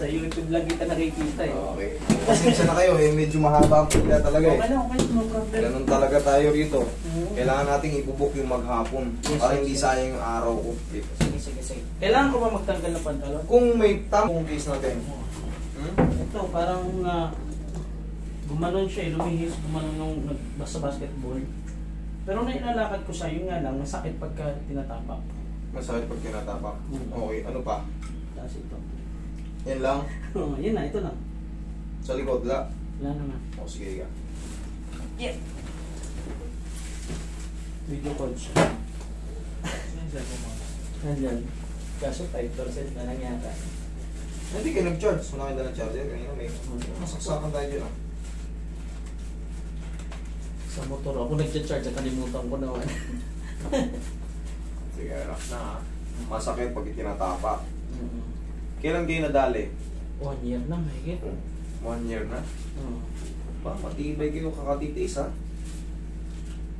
Sa YouTube lang kita nakikita eh. Okay. Pasensya na kayo eh, medyo mahaba ang pila talaga eh. Okay lang, okay. No problem. Ganun talaga tayo rito. Kailangan nating ibubuk yung maghapon para hindi sayang yung araw ko. Sige. Kailangan ko ba magtanggal ng pantalon? Kung may tamang case natin. Ito, parang gumanon siya eh, lumihis, gumanon nung nagbasa basketball. Pero nailalakad ko siya, yun nga lang, masakit pagka tinatapak. Masakit pag tinatapak. Okay, ano pa? Tapos ito. Yan lang. Yun na, ito na. Sa likod la. Wala naman. O sige ka. Yeah. Video call siya. Nandyan. Kaso 5% na lang yata. Hindi kayo nag-charge. Wala kayo na charger. Kanina may masaksakan tayo dyan. Sa motor ako nag-charge at kalimutan ko naman. Sige, rock na ha. Masakit pag itinatapak. Kailan kayo nadali? 1 year na, mahigit. 1 year na? Pa, matibay kayo kakatitiis ha?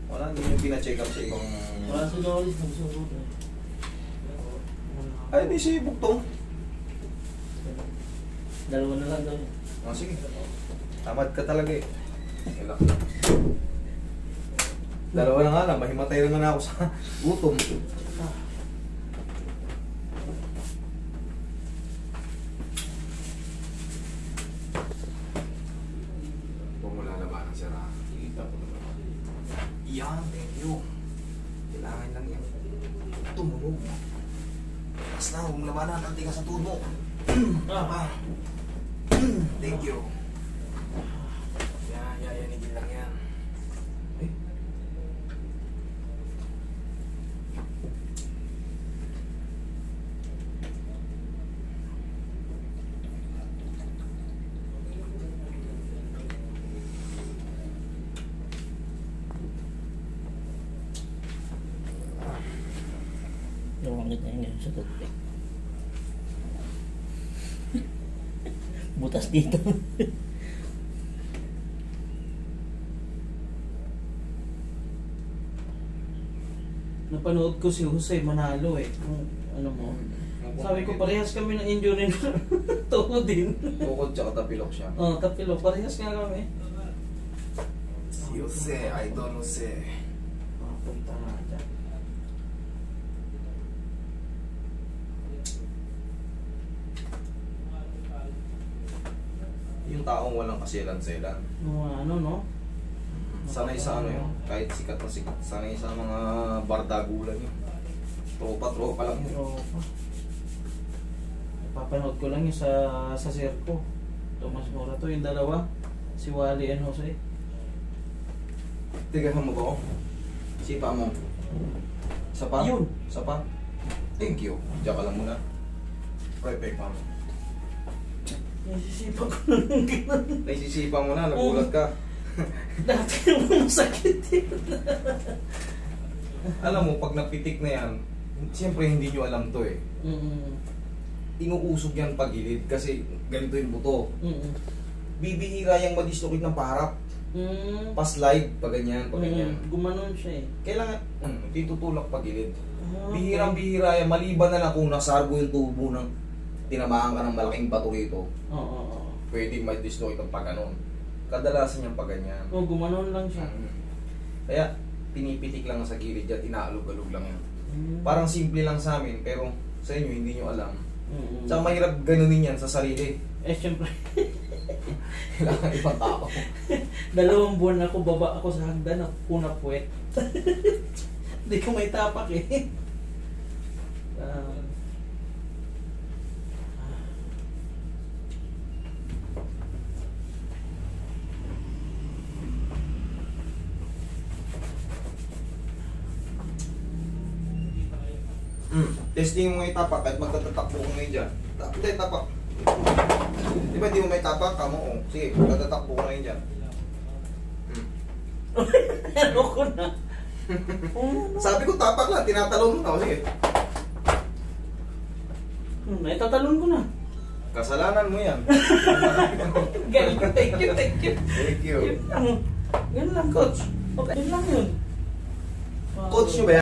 Wala, hindi nyo pina-check up sa ibang... Wala sa Doris, nagsugot eh. Ay, di siya buktong. Dalawa na lang daw. Oh, sige. Tamad ka talaga eh. Ilak. Dalawa na nga lang, mahimatay naman ako sa gutom. Huwag mo lalabanan siya ra. Yan, thank you. Kailangan lang yan. Tumunog. Tapos na, huwag mo labanan. Ang tigas sa tubo. Thank you. Yanigin lang yan. Eh? Lumangit na yun sa toothpick. Butas dito. Napanood ko si Jose Manalo eh. Kung ano mo. Sabi ko parehas kami ng injury na tuhod din. Bukod tsaka tapilok siya. Oh, tapilok. Parehas nga kami. Si Jose, idol Jose. Punta na dyan. Yung taong walang kasilan-selan. Ano no? Sanay sa ano yun, kahit sikat na sikat. Sanay sa mga bardagulan yun. Tropa lang yun. Tropa. Papanood ko lang yung sa circo. Tomas Morato, yung dalawa. Si Wally and Jose. Tigahan mo ba ako? Sipa mo. Isa pa? Yun. Isa pa? Thank you. Diyan ka lang muna. Perfect, ma'am. Naisisipan ko na ng gano'n. Naisisipan mo na, nagulat ka. Dati naman masakit yun. Alam mo, pag napitik na yan, siyempre hindi nyo alam to eh. Inuusog yan pagilid kasi ganito yung buto. Bibihira yung madislocate ng paharap. Pa-slide, pa ganyan. Gumanon siya eh. Kailangan, ditutulak pagilid. Bihirang-bihira yan, maliban na lang kung nasargo yung tubo ng tinamaan ka ng malaking bato rito. Pwede ma-dislocate ang pag-ganon. Kadalasan yung pag-ganyan. Gumanon lang siya. Kaya, pinipitik lang sa gilid yan, inaalog-alog lang yan. Parang simple lang sa amin, pero sa inyo hindi nyo alam. Tsaka mahirap ganunin yan sa sarili. Eh, syempre. Kailangan ibang tao. 2 buwan ako, baba ako sa hagdan, ako na puwet. Hindi ko may tapak eh. Testing mo yung tapak kahit magtatatakbo ko ngayon dyan. Hindi, tapak. Di ba di mo may tapak? Kamo, oh. Sige, magtatatakbo ko ngayon dyan. Ano ko na? Sabi ko tapak lang, tinatalon mo na. Sige. Tatalon ko na. Kasalanan mo yan. Galing, thank you. Thank you. Yun lang, coach. Okay, yun lang yun. Coach nyo ba yan?